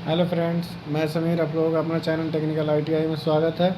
Hello friends, मैं समीर। आप लोगों का अपना चैनल टेक्निकल आईटीआई में स्वागत है।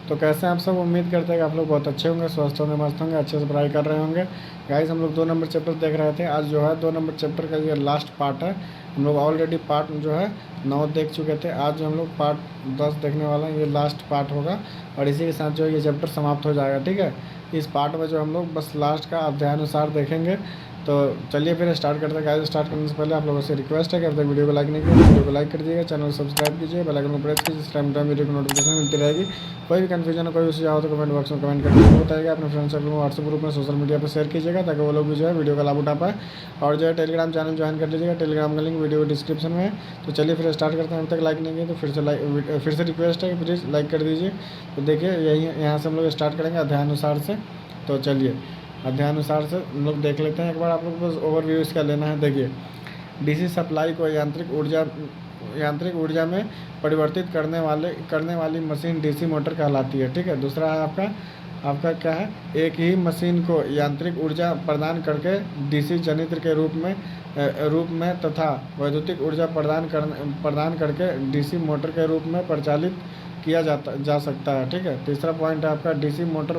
तो कैसे हैं आप सब? उम्मीद करते हैं कि आप लोग बहुत अच्छे होंगे, स्वस्थ होंगे, मस्त होंगे, अच्छे से पढ़ाई कर रहे होंगे। गाइस, हम लोग 2 नंबर चैप्टर देख रहे थे। आज जो है 2 नंबर चैप्टर का ये लास्ट पार्ट है। हम लोग ऑलरेडी पार्ट जो है 9 देख चुके थे। आज जो हम लोग पार्ट 10 देखने वाले हैं, ये लास्ट पार्ट होगा और इसी के साथ जो है ये चैप्टर समाप्त हो जाएगा। ठीक है, इस पार्ट में जो हम लोग बस लास्ट का अध्यायानुसार देखेंगे। तो चलिए फिर स्टार्ट करते हैं। गाइस, स्टार्ट करने से पहले आप लोगों से रिक्वेस्ट है कि अब तक वीडियो को लाइक नहीं किया तो वीडियो को लाइक कर दीजिएगा, चैनल को सब्सक्राइब कीजिए, बेल आइकन को प्रेस कीजिए, जिस टाइम वीडियो की नोटिफिकेशन मिलती रहेगी। कोई भी कन्फ्यूजन हो, कोई भी सुझाव हो तो कमेंट बॉक्स में कमेंट करके बताइएगा। अपने फ्रेंड सर्कल में, व्हाट्सएप ग्रुप में, सोशल मीडिया पर शेयर कीजिएगा ताकि वो लोग भी जो है वीडियो का लाभ उठा पाए। और जो है टेलीग्राम चैनल ज्वाइन कर लीजिएगा, टेलीग्राम का लिंक वीडियो डिस्क्रिप्शन में है। तो चलिए फिर स्टार्ट करते हैं। अभी तक लाइक नहीं किया तो फिर से रिक्वेस्ट है कि प्लीज़ लाइक कर दीजिए। तो देखिए, यही यहाँ से हम लोग स्टार्ट करेंगे अध्यायानुसार से। तो चलिए अध्यायानुसार से हम लोग देख लेते हैं। एक बार आप लोग को बस ओवरव्यू इसका लेना है। देखिए, डीसी सप्लाई को यांत्रिक ऊर्जा में परिवर्तित करने वाली मशीन डीसी मोटर कहलाती है। ठीक है, दूसरा है आपका क्या है, एक ही मशीन को यांत्रिक ऊर्जा प्रदान करके डीसी जनित्र के रूप में तथा वैद्युतिक ऊर्जा प्रदान करके डीसी मोटर के रूप में परिचालित किया जा सकता है। ठीक है, तीसरा पॉइंट है आपका डीसी मोटर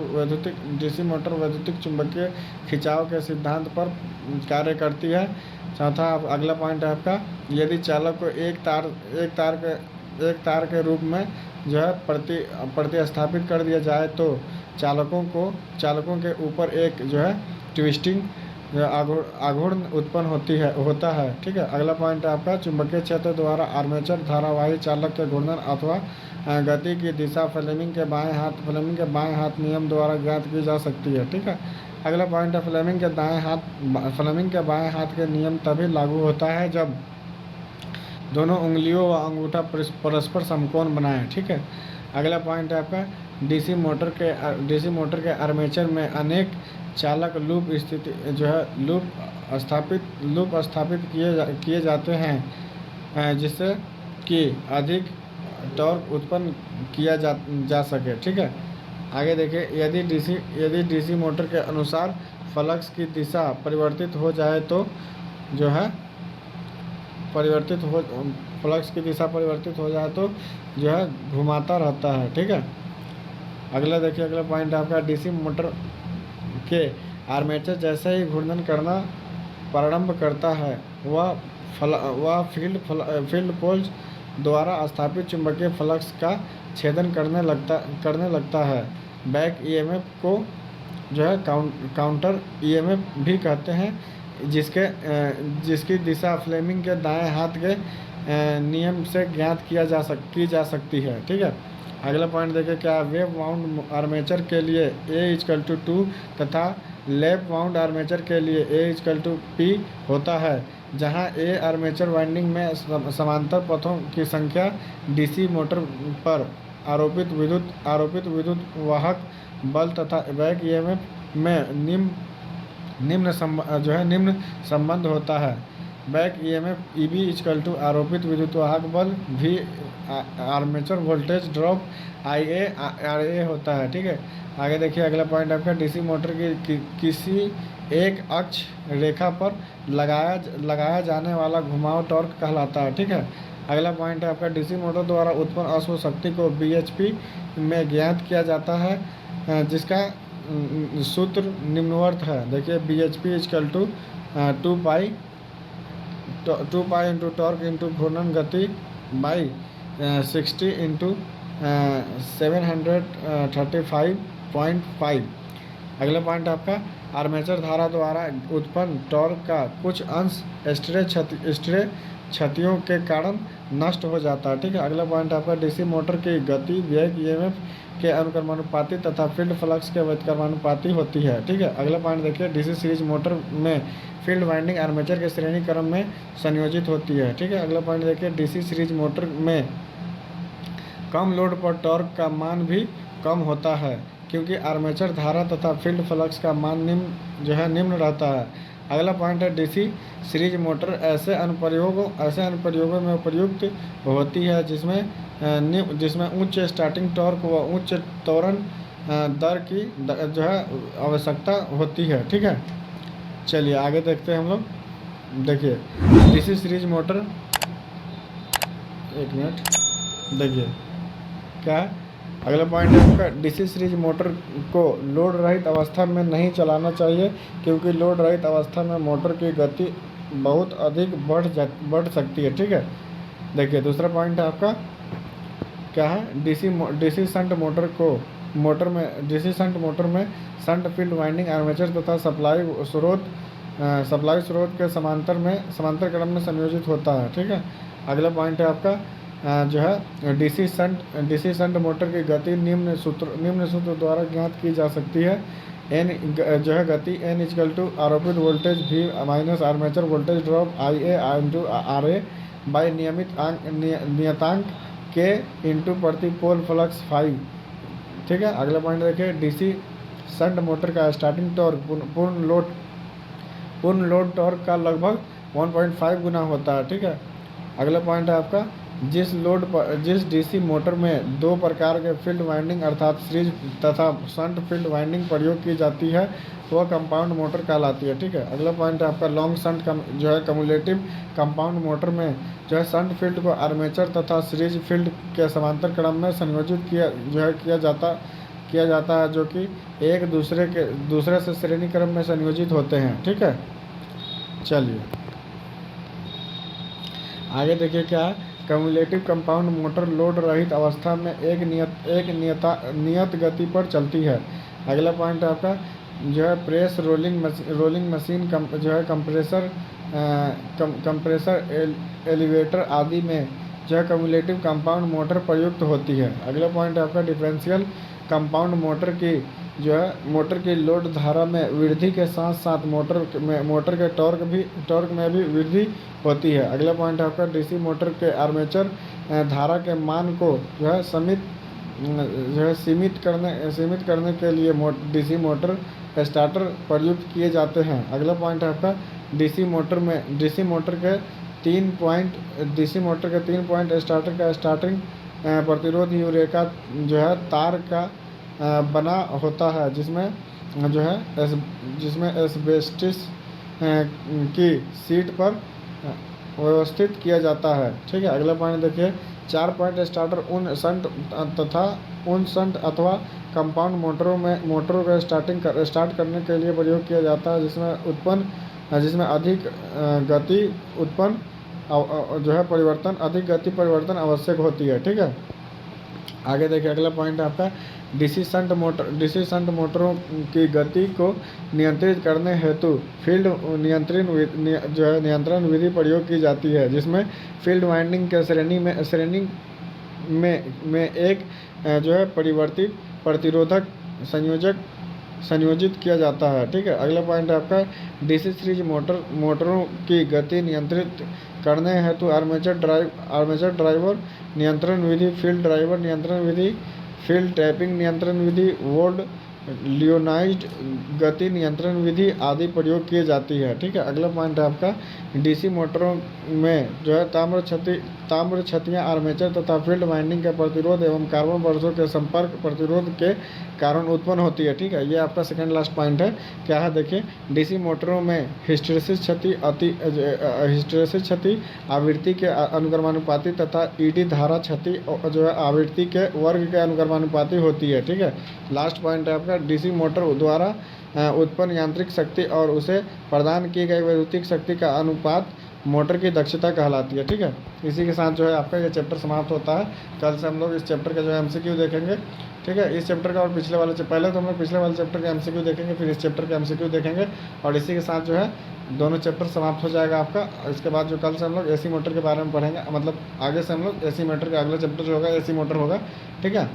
वैद्युतिक चुंबकीय खिंचाव के सिद्धांत पर कार्य करती है। चौथा अगला पॉइंट है आपका, यदि चालक को एक तार के रूप में जो है प्रतिस्थापित कर दिया जाए तो चालकों के ऊपर एक जो है ट्विस्टिंग आघूर्ण उत्पन्न होता है। ठीक है, अगला पॉइंट है आपका, चुंबकीय क्षेत्र द्वारा आर्मेचर धारावाही चालक के घूर्णन अथवा गति की दिशा फ्लेमिंग के बाएं हाथ नियम द्वारा ज्ञात की जा सकती है। ठीक है, अगला पॉइंट है, फ्लेमिंग के बाएं हाथ के नियम तभी लागू होता है जब दोनों उंगलियों व अंगूठा परस्पर समकोण बनाएं। ठीक है, अगला पॉइंट है आपका, डीसी मोटर के आर्मेचर में अनेक चालक लूप स्थापित किए जाते हैं जिससे कि अधिक टॉर्क उत्पन्न किया जा सके। ठीक है, आगे देखिए, यदि डीसी मोटर के अनुसार फ्लक्स की दिशा परिवर्तित हो जाए तो जो है फ्लक्स की दिशा परिवर्तित हो जाए तो जो है घुमाता रहता है। ठीक है, अगला देखिए, अगला पॉइंट आपका, डीसी मोटर के आर्मेचर जैसे ही घूर्णन करना प्रारंभ करता है वह फील्ड पोल्स द्वारा स्थापित चुंबकीय फ्लक्स का छेदन करने लगता है। बैक ईएमएफ को जो है काउंटर ईएमएफ भी कहते हैं, जिसकी दिशा फ्लेमिंग के दाएं हाथ के नियम से ज्ञात की जा सकती है। ठीक है, अगला पॉइंट देखिए, क्या वेव वाउंड आर्मेचर के लिए A=2 तथा लैप वाउंड आर्मेचर के लिए A=P होता है, जहां A आर्मेचर वाइंडिंग में समांतर पथों की संख्या, डीसी मोटर पर आरोपित विद्युत वाहक बल तथा बैक ईएमएफ में निम्न संबंध होता है। बैक ईएमएफ EB आरोपित विद्युत वाहक बल V armature voltage drop IA होता है। ठीक है, आगे देखिए, अगला पॉइंट आपका, डीसी मोटर की किसी एक अक्ष रेखा पर लगाया जाने वाला घुमाव टॉर्क कहलाता है। ठीक है, अगला पॉइंट है आपका, डीसी मोटर द्वारा उत्पन्न अश्व शक्ति को BHP में ज्ञात किया जाता है, जिसका सूत्र निम्नवत है। देखिए, BHP 2 pi into torque into घूर्णन गति बाई 60 इंटू 735.5। अगला पॉइंट आपका, आर्मेचर धारा द्वारा उत्पन्न टॉर्क का कुछ अंश स्ट्रे क्षतियों के कारण नष्ट हो जाता है। ठीक है, अगला पॉइंट आपका, डीसी मोटर की गति बैक ईएमएफ के अनुक्रमानुपाती तथा फील्ड फ्लक्स के व्युत्क्रमानुपाती होती है। ठीक है, अगला पॉइंट देखिए, डीसी सीरीज मोटर में फील्ड वाइंडिंग आर्मेचर के श्रेणी क्रम में संयोजित होती है। ठीक है, अगला पॉइंट देखिए, डीसी सीरीज मोटर में कम लोड पर टॉर्क का मान भी कम होता है, क्योंकि आर्मेचर धारा तथा फील्ड फ्लक्स का मान निम्न रहता है। अगला पॉइंट है, डीसी सीरीज मोटर ऐसे अनुप्रयोगों में उपयुक्त होती है जिसमें उच्च स्टार्टिंग टॉर्क व उच्च त्वरण दर की जो है आवश्यकता होती है। ठीक है, चलिए आगे देखते हैं हम लोग। देखिए, डीसी सीरीज मोटर एक मिनट देखिए क्या है। अगला पॉइंट है आपका डीसी सीरीज मोटर को लोड रहित अवस्था में नहीं चलाना चाहिए, क्योंकि लोड रहित अवस्था में मोटर की गति बहुत अधिक बढ़ सकती है। ठीक है, देखिए दूसरा पॉइंट है आपका क्या है, डीसी शंट मोटर को डीसी शंट मोटर में शंट फील्ड वाइंडिंग आर्मेचर तथा सप्लाई स्रोत के समांतर क्रम में संयोजित होता है। ठीक है, अगला पॉइंट है आपका जो है डीसी शंट मोटर की गति निम्न सूत्र द्वारा ज्ञात की जा सकती है। एन जो है गति N इक्वल टू आरोपित voltage V minus armature voltage drop IA into RA by नियतांक K इंटू प्रति पोल फ्लक्स फाई। ठीक है, अगला पॉइंट देखिए, डीसी शंट मोटर का स्टार्टिंग टॉर्क पूर्ण लोड टॉर्क का लगभग 1.5 गुना होता है। ठीक है, अगला पॉइंट है आपका जिस डीसी मोटर में दो प्रकार के फील्ड वाइंडिंग अर्थात सीरीज तथा शंट फील्ड वाइंडिंग प्रयोग की जाती है वह कंपाउंड मोटर कहलाती है। ठीक है, अगला पॉइंट है आपका लॉन्ग शंट जो है कम्युलेटिव कंपाउंड मोटर में जो है शंट फील्ड को आर्मेचर तथा सीरीज फील्ड के समांतर क्रम में संयोजित किया जाता है, जो कि एक दूसरे से श्रेणी क्रम में संयोजित होते हैं। ठीक है, चलिए आगे देखिए क्या है, कम्युलेटिव कंपाउंड मोटर लोड रहित अवस्था में एक नियत गति पर चलती है। अगला पॉइंट है आपका जो है प्रेस रोलिंग मशीन जो है कंप्रेसर एलिवेटर आदि में जो है कम्युलेटिव कंपाउंड मोटर प्रयुक्त होती है। अगला पॉइंट है आपका डिफरेंशियल कंपाउंड मोटर की लोड धारा में वृद्धि के साथ साथ मोटर के टॉर्क में भी वृद्धि होती है। अगला पॉइंट है आपका डीसी मोटर के आर्मेचर धारा के मान को जो है सीमित करने के लिए डीसी मोटर स्टार्टर प्रयुक्त किए जाते हैं। अगला पॉइंट है आपका डीसी मोटर के 3 पॉइंट स्टार्टर का स्टार्टिंग प्रतिरोध यूरेका जो है तार का बना होता है, जिसमें एस्बेस्टस की सीट पर व्यवस्थित किया जाता है। ठीक है, अगला पॉइंट देखिए, 4 पॉइंट स्टार्टर उन शंट अथवा कंपाउंड मोटरों को स्टार्ट करने के लिए प्रयोग किया जाता है जिसमें अधिक गति परिवर्तन आवश्यक होती है। ठीक है, आगे देखिए अगला पॉइंट है आपका डीसी शंट मोटरों की गति को नियंत्रित करने हेतु फील्ड नियंत्रण विधि प्रयोग की जाती है, जिसमें फील्ड वाइंडिंग के श्रेणी में एक जो है परिवर्तित प्रतिरोधक संयोजित किया जाता है। ठीक है, अगला पॉइंट है आपका डीसी सीरीज मोटरों की गति नियंत्रित करने हेतु आर्मेचर ड्राइवर नियंत्रण विधि, फील्ड ड्राइवर नियंत्रण विधि, फील्ड टैपिंग नियंत्रण विधि, वोल्ड लियोनाइज्ड गति नियंत्रण विधि आदि प्रयोग की जाती है। ठीक है, अगला पॉइंट है आपका डीसी मोटरों में जो है ताम्र छतियाँ आर्मेचर तथा फील्ड वाइंडिंग के प्रतिरोध एवं कार्बन परतों के संपर्क प्रतिरोध के कारण उत्पन्न होती है। ठीक है, ये आपका सेकंड लास्ट पॉइंट है। क्या है देखिए, डीसी मोटरों में हिस्टैरिसीस क्षति आवृत्ति के अनुक्रमानुपाती तथा ईडी धारा क्षति जो है आवृत्ति के वर्ग के अनुक्रमानुपाती होती है। ठीक है, लास्ट पॉइंट है आपका डीसी मोटर द्वारा उत्पन्न यांत्रिक शक्ति और उसे प्रदान की गई वैद्युतिक शक्ति का अनुपात मोटर की दक्षता कहलाती है। ठीक है, इसी के साथ जो है आपका ये चैप्टर समाप्त होता है। कल से हम लोग इस चैप्टर का जो है एमसीक्यू देखेंगे। ठीक है, इस चैप्टर का और पहले तो हम लोग पिछले वाले चैप्टर का एमसीक्यू देखेंगे, फिर इस चैप्टर का एमसीक्यू देखेंगे और इसी के साथ जो है दोनों चैप्टर समाप्त हो जाएगा आपका। इसके बाद जो कल से हम लोग एसी मोटर के बारे में पढ़ेंगे, मतलब आगे से हम लोग एसी मोटर का अगला चैप्टर जो होगा एसी मोटर होगा। ठीक है,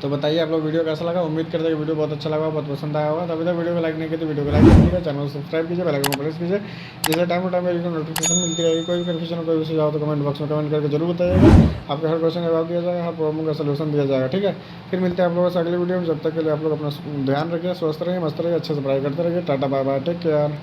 तो बताइए आप लोग वीडियो कैसा लगा। उम्मीद करते हैं कि वीडियो बहुत अच्छा लगा, बहुत पसंद आया होगा। तो अभी तक वीडियो को लाइक नहीं किया तो वीडियो को लाइक कीजिएगा, चैनल को सब्सक्राइब कीजिए, बेल आइकन को प्रेस कीजिए, जिससे टाइम टू टाइम वीडियो को नोटिफिकेशन मिलती रहेगी। कोई भी कन्फ्यूजन कोई भी सुझाव तो कमेंट बॉक्स में कमेंट करके जरूर बताइएगा। आपके हर क्वेश्चन का जवाब दिया जाएगा, हर प्रॉब्लम का सलूशन दिया जाएगा। ठीक है, फिर मिलते हैं आप लोगों से अगले वीडियो में। जब तक के लिए आप लोग अपना ध्यान रखिए, स्वस्थ रहिए, मस्त रहिए, अच्छे से पढ़ाई करते रहिए। Tata bye bye, take care.